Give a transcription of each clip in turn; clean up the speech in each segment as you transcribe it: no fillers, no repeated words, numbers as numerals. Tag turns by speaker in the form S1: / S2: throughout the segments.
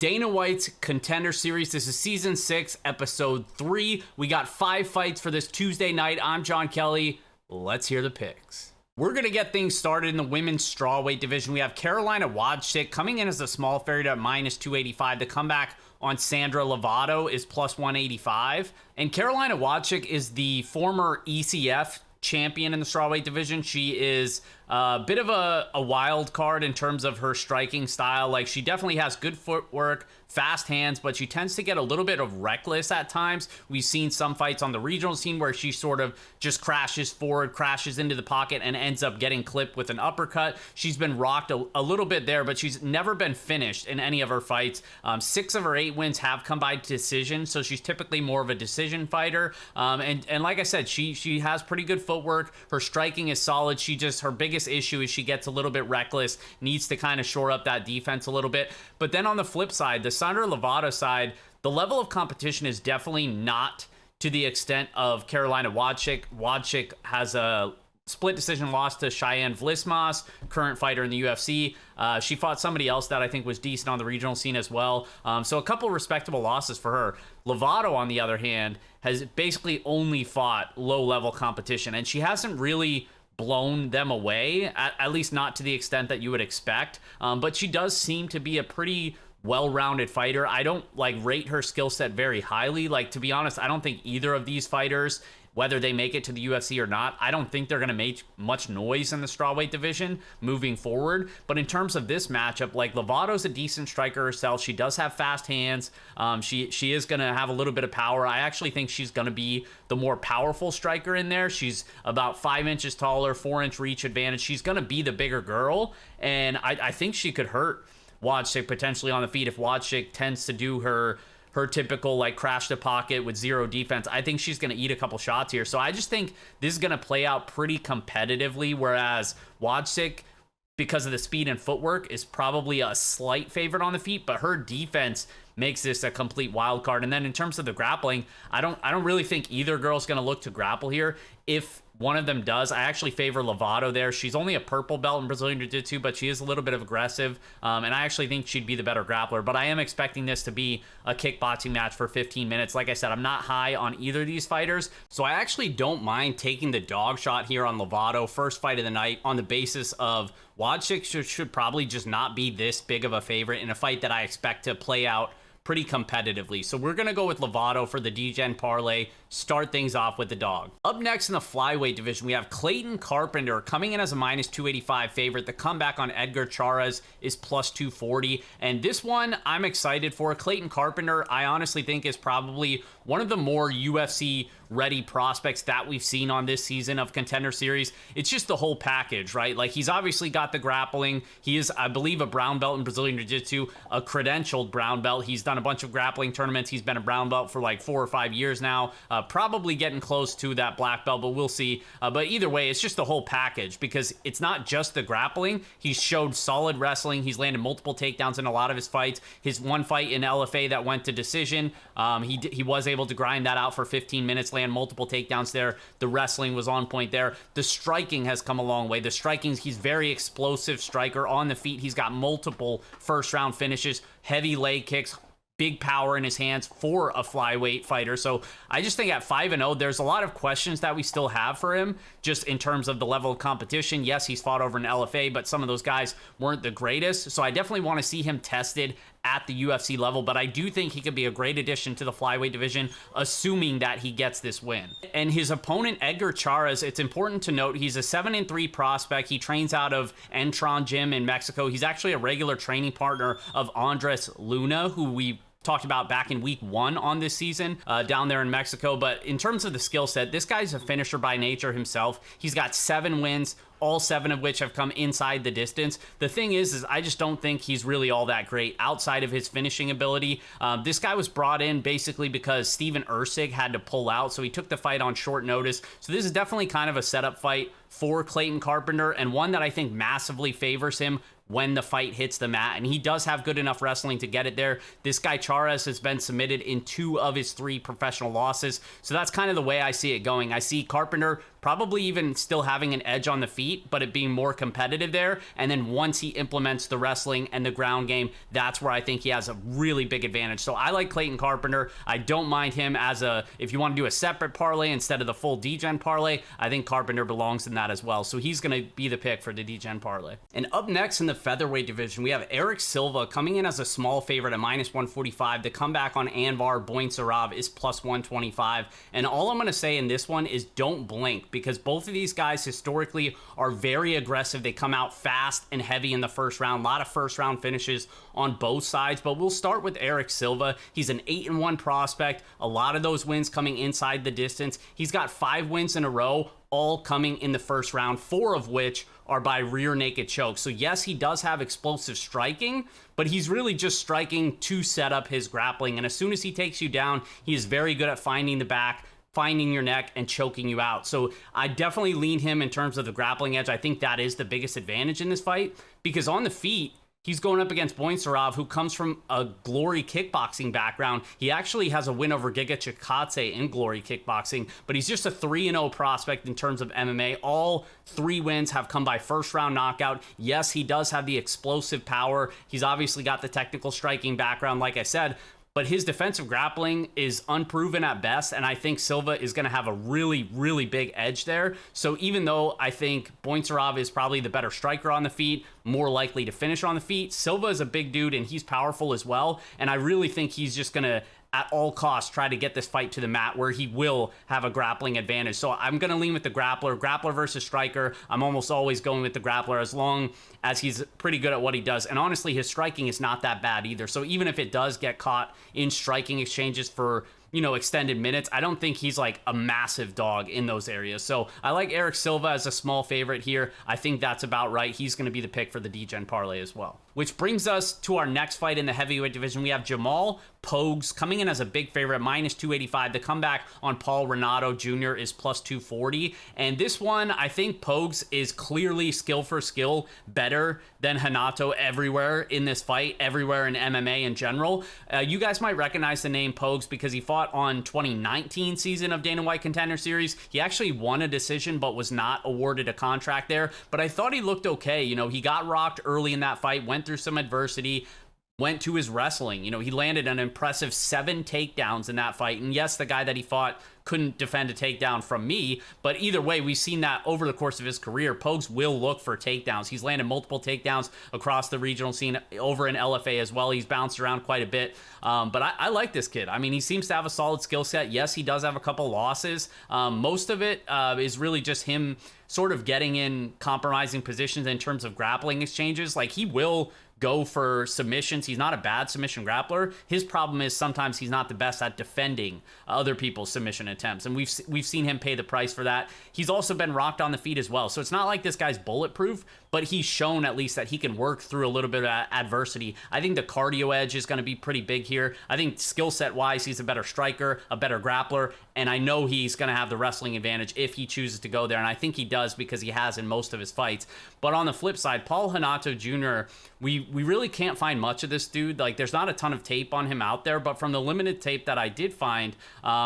S1: Dana White's Contender Series. This is Season 6, Episode 3. We got 5 fights for this Tuesday night. I'm John Kelly. Let's hear the picks. We're going to get things started in the women's strawweight division. We have Carolina Wojcik coming in as a small favorite at minus 285. The comeback on Sandra Lovato is plus 185. And Carolina Wojcik is the former ECF champion in the strawweight division. She is a bit of a wild card in terms of her striking style. Like, she definitely has good footwork, fast hands, but she tends to get a little bit of reckless at times. We've seen some fights on the regional scene where she sort of just crashes forward, crashes into the pocket, and ends up getting clipped with an uppercut. She's been rocked a little bit there, but she's never been finished in any of her fights. 6 of her 8 wins have come by decision, so she's typically more of a decision fighter. And like I said, she has pretty good footwork. Her striking is solid. Her biggest issue is she gets a little bit reckless, needs to kind of shore up that defense a little bit. But then on the flip side, the Sandra Lovato side, the level of competition is definitely not to the extent of Carolina Wojcik. Wojcik has a split decision loss to Cheyenne Vlismas, current fighter in the UFC. She fought somebody else that I think was decent on the regional scene as well. So a couple respectable losses for her. Lovato, on the other hand, has basically only fought low-level competition, and she hasn't really blown them away, at least not to the extent that you would expect. But she does seem to be a pretty well-rounded fighter. I don't rate her skill set very highly. To be honest, I don't think either of these fighters, whether they make it to the UFC or not, I don't think they're going to make much noise in the strawweight division moving forward. But in terms of this matchup, Lovato's a decent striker herself. She does have fast hands. She is going to have a little bit of power. I actually think she's going to be the more powerful striker in there. She's about 5 inches taller, 4-inch reach advantage. She's going to be the bigger girl, and I think she could hurt Wojcik potentially on the feet if Wojcik tends to do her typical crash the pocket with zero defense. I think she's going to eat a couple shots here. So I just think this is going to play out pretty competitively, whereas Wojcik, because of the speed and footwork, is probably a slight favorite on the feet, but her defense makes this a complete wild card. And then in terms of the grappling, I don't really think either girl's going to look to grapple here. If one of them does, I actually favor Lovato there. She's only a purple belt in Brazilian Jiu-Jitsu, but she is a little bit of aggressive, and I actually think she'd be the better grappler. But I am expecting this to be a kickboxing match for 15 minutes. Like I said, I'm not high on either of these fighters, so I actually don't mind taking the dog shot here on Lovato, first fight of the night, on the basis of Wojcik should probably just not be this big of a favorite in a fight that I expect to play out pretty competitively. So we're going to go with Lovato for the DGen parlay, start things off with the dog. Up next in the flyweight division, we have Clayton Carpenter coming in as a minus 285 favorite. The comeback on Edgar Charas is plus 240. And this one I'm excited for. Clayton Carpenter, I honestly think, is probably one of the more UFC ready prospects that we've seen on this season of Contender Series. It's just the whole package, right? He's obviously got the grappling. He is, I believe, a brown belt in Brazilian Jiu-Jitsu, a credentialed brown belt. He's done a bunch of grappling tournaments. He's been a brown belt for 4 or 5 years now, probably getting close to that black belt, but we'll see. But either way, it's just the whole package, because it's not just the grappling. He's showed solid wrestling. He's landed multiple takedowns in a lot of his fights. His one fight in LFA that went to decision, he was able to grind that out for 15 minutes, land multiple takedowns there. The wrestling was on point there. The striking has come a long way. The striking, he's very explosive striker on the feet. He's got multiple first round finishes, heavy leg kicks, big power in his hands for a flyweight fighter. So I just think at 5-0, there's a lot of questions that we still have for him, just in terms of the level of competition. Yes, he's fought over an LFA, but some of those guys weren't the greatest. So I definitely want to see him tested at the UFC level, but I do think he could be a great addition to the flyweight division, assuming that he gets this win. And his opponent, Edgar Charas, it's important to note he's a 7-3 prospect. He trains out of Entron Gym in Mexico. He's actually a regular training partner of Andres Luna, who we talked about back in week 1 on this season down there in Mexico. But in terms of the skill set, this guy's a finisher by nature himself. He's got 7 wins, all 7 of which have come inside the distance. The thing is I just don't think he's really all that great outside of his finishing ability. This guy was brought in basically because Steven Ursig had to pull out, so he took the fight on short notice. So this is definitely kind of a setup fight for Clayton Carpenter, and one that I think massively favors him when the fight hits the mat, and he does have good enough wrestling to get it there. This guy Charas has been submitted in 2 of his 3 professional losses, so that's kind of the way I see it going. I see Carpenter probably even still having an edge on the feet, but it being more competitive there, and then once he implements the wrestling and the ground game, that's where I think he has a really big advantage. So I like Clayton Carpenter. I don't mind him as if you want to do a separate parlay instead of the full DGen parlay, I think Carpenter belongs in that as well. So he's going to be the pick for the DGen parlay. And up next in the featherweight division, we have Eric Silva coming in as a small favorite at -145. The comeback on Anvar Bointsarov is +125. And all I'm going to say in this one is don't blink, because both of these guys historically are very aggressive. They come out fast and heavy in the first round. A lot of first round finishes on both sides, but we'll start with Eric Silva. He's an 8-1 prospect. A lot of those wins coming inside the distance. He's got 5 wins in a row, all coming in the first round, 4 of which are by rear naked choke. So yes, he does have explosive striking, but he's really just striking to set up his grappling. And as soon as he takes you down, he is very good at finding the back, finding your neck, and choking you out. So I definitely lean him in terms of the grappling edge. I think that is the biggest advantage in this fight, because on the feet, he's going up against Bointsarov, who comes from a Glory kickboxing background. He actually has a win over Giga Chikadze in Glory kickboxing, but he's just a 3-0 prospect in terms of MMA. All 3 wins have come by first round knockout. Yes, he does have the explosive power. He's obviously got the technical striking background, like I said, but his defensive grappling is unproven at best, and I think Silva is going to have a really, really big edge there. So even though I think Bointsarov is probably the better striker on the feet, more likely to finish on the feet, Silva is a big dude, and he's powerful as well, and I really think he's just going to, at all costs, try to get this fight to the mat where he will have a grappling advantage. So I'm going to lean with the grappler versus striker. I'm almost always going with the grappler as long as he's pretty good at what he does. And honestly, his striking is not that bad either. So even if it does get caught in striking exchanges for, extended minutes, I don't think he's like a massive dog in those areas. So I like Eric Silva as a small favorite here. I think that's about right. He's going to be the pick for the DGen parlay as well. Which brings us to our next fight in the heavyweight division. We have Jamal Pogues coming in as a big favorite, -285. The comeback on Paul Renato Jr. is +240. And this one, I think Pogues is clearly skill for skill better than Renato everywhere in this fight, everywhere in MMA in general. You guys might recognize the name Pogues because he fought on 2019 season of Dana White Contender Series. He actually won a decision but was not awarded a contract there. But I thought he looked okay. He got rocked early in that fight, went through some adversity, went to his wrestling. He landed an impressive 7 takedowns in that fight. And yes, the guy that he fought couldn't defend a takedown from me, but either way, we've seen that over the course of his career. Pogues will look for takedowns. He's landed multiple takedowns across the regional scene, over in LFA as well. He's bounced around quite a bit, but I like this kid. I mean, he seems to have a solid skill set. Yes, he does have a couple losses. Most of it is really just him sort of getting in compromising positions in terms of grappling exchanges. Like, he will go for submissions. He's not a bad submission grappler. His problem is sometimes he's not the best at defending other people's submission attempts, and we've seen him pay the price for that. He's also been rocked on the feet as well, so it's not like this guy's bulletproof, but he's shown at least that he can work through a little bit of adversity. I think the cardio edge is going to be pretty big here. I think skill set wise, he's a better striker, a better grappler, and I know he's going to have the wrestling advantage if he chooses to go there, and I think he does because he has in most of his fights. But on the flip side, Paul Renato Jr., we really can't find much of this dude. Like, there's not a ton of tape on him out there, but from the limited tape that I did find,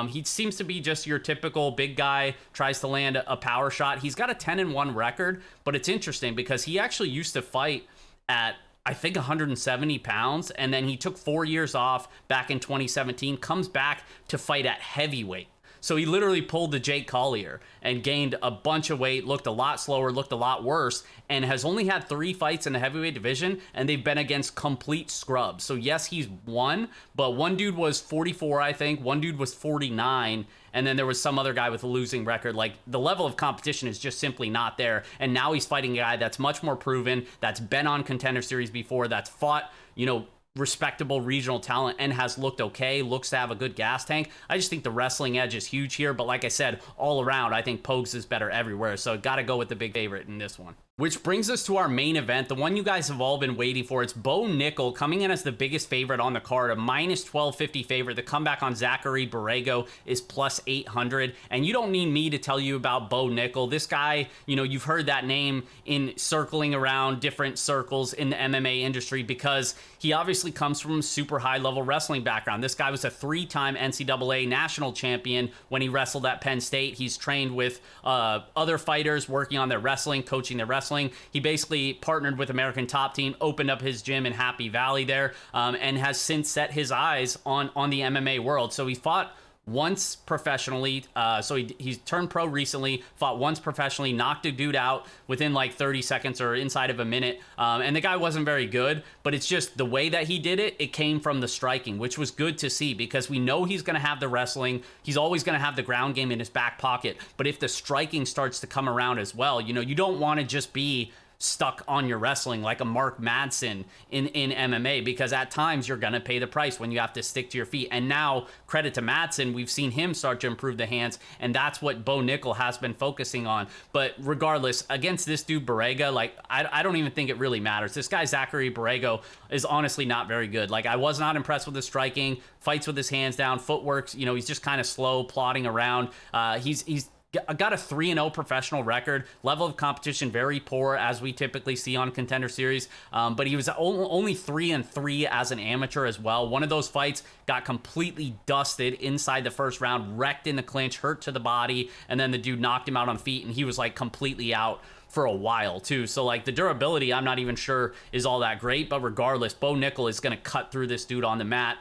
S1: he seems to be just your typical big guy, tries to land a power shot. He's got a 10-1 record, but it's interesting because he actually used to fight at, I think, 170 pounds, and then he took 4 years off back in 2017, comes back to fight at heavyweight. So he literally pulled the Jake Collier and gained a bunch of weight, looked a lot slower, looked a lot worse, and has only had 3 fights in the heavyweight division, and they've been against complete scrubs. So yes, he's won, but one dude was 44, I think, one dude was 49, and then there was some other guy with a losing record. Like, the level of competition is just simply not there, and now he's fighting a guy that's much more proven, that's been on Contender Series before, that's fought, respectable regional talent and has looked okay, looks to have a good gas tank. I just think the wrestling edge is huge here, but like I said, all around, I think Pogues is better everywhere, so got to go with the big favorite in this one. Which brings us to our main event, the one you guys have all been waiting for. It's Bo Nickel coming in as the biggest favorite on the card, a minus 1250 favorite. The comeback on Zachary Borrego is plus 800. And you don't need me to tell you about Bo Nickel. This guy, you know, you've heard that name in circling around different circles in the MMA industry because he obviously comes from a super high level wrestling background. This guy was a 3-time NCAA national champion when he wrestled at Penn State. He's trained with other fighters working on their wrestling, coaching their wrestling. He basically partnered with American Top Team, opened up his gym in Happy Valley there, and has since set his eyes on the MMA world. So he fought once professionally, so he's turned pro recently, fought once professionally, knocked a dude out within like 30 seconds or inside of a minute, and the guy wasn't very good, but it's just the way that he did it, it came from the striking, which was good to see because we know he's going to have the wrestling, he's always going to have the ground game in his back pocket, but if the striking starts to come around as well, you know, you don't want to just be stuck on your wrestling like a Mark Madsen in MMA, because at times you're gonna pay the price when you have to stick to your feet. And now, credit to Madsen, we've seen him start to improve the hands, and that's what Bo Nickel has been focusing on. But regardless, against this dude Borrego, like I don't even think it really matters. This guy Zachary Borrego is honestly not very good. Like, I was not impressed with his striking, fights with his hands down, footwork, you know, he's just kind of slow, plodding around. He's got a 3-0 professional record. Level of competition very poor, as we typically see on Contender Series. But he was only 3-3 as an amateur as well. One of those fights got completely dusted inside the first round, wrecked in the clinch, hurt to the body, and then the dude knocked him out on feet, and he was like completely out for a while too. So like the durability, I'm not even sure is all that great, but regardless, Bo Nickel is going to cut through this dude on the mat.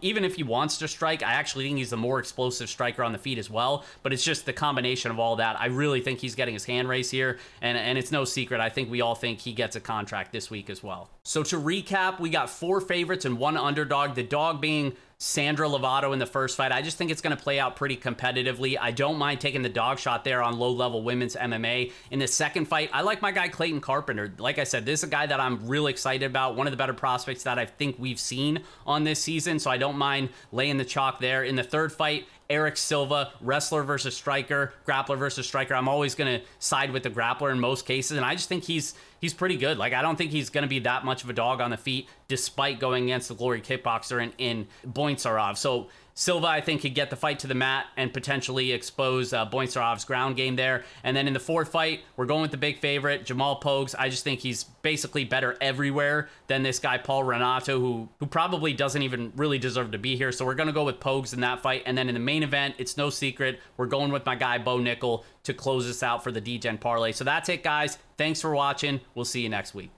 S1: Even if he wants to strike, I actually think he's the more explosive striker on the feet as well, but it's just the combination of all that. I really think he's getting his hand raised here, and it's no secret. I think we all think he gets a contract this week as well. So to recap, we got 4 favorites and 1 underdog, the dog being Sandra Lovato in the first fight. I just think it's going to play out pretty competitively. I don't mind taking the dog shot there on low-level women's MMA. In the second fight, I like my guy Clayton Carpenter. Like I said, this is a guy that I'm really excited about, one of the better prospects that I think we've seen on this season, so I don't mind laying the chalk there. In the third fight, Eric Silva, wrestler versus striker, grappler versus striker. I'm always going to side with the grappler in most cases, and I just think he's pretty good. Like, I don't think he's going to be that much of a dog on the feet, despite going against the Glory kickboxer in Bointsarov. So Silva, I think, could get the fight to the mat and potentially expose Boinsarov's ground game there. And then in the fourth fight, we're going with the big favorite, Jamal Pogues. I just think he's basically better everywhere than this guy, Paul Renato, who probably doesn't even really deserve to be here. So we're going to go with Pogues in that fight. And then in the main event, it's no secret, we're going with my guy, Bo Nickel, to close this out for the D-Gen Parlay. So that's it, guys. Thanks for watching. We'll see you next week.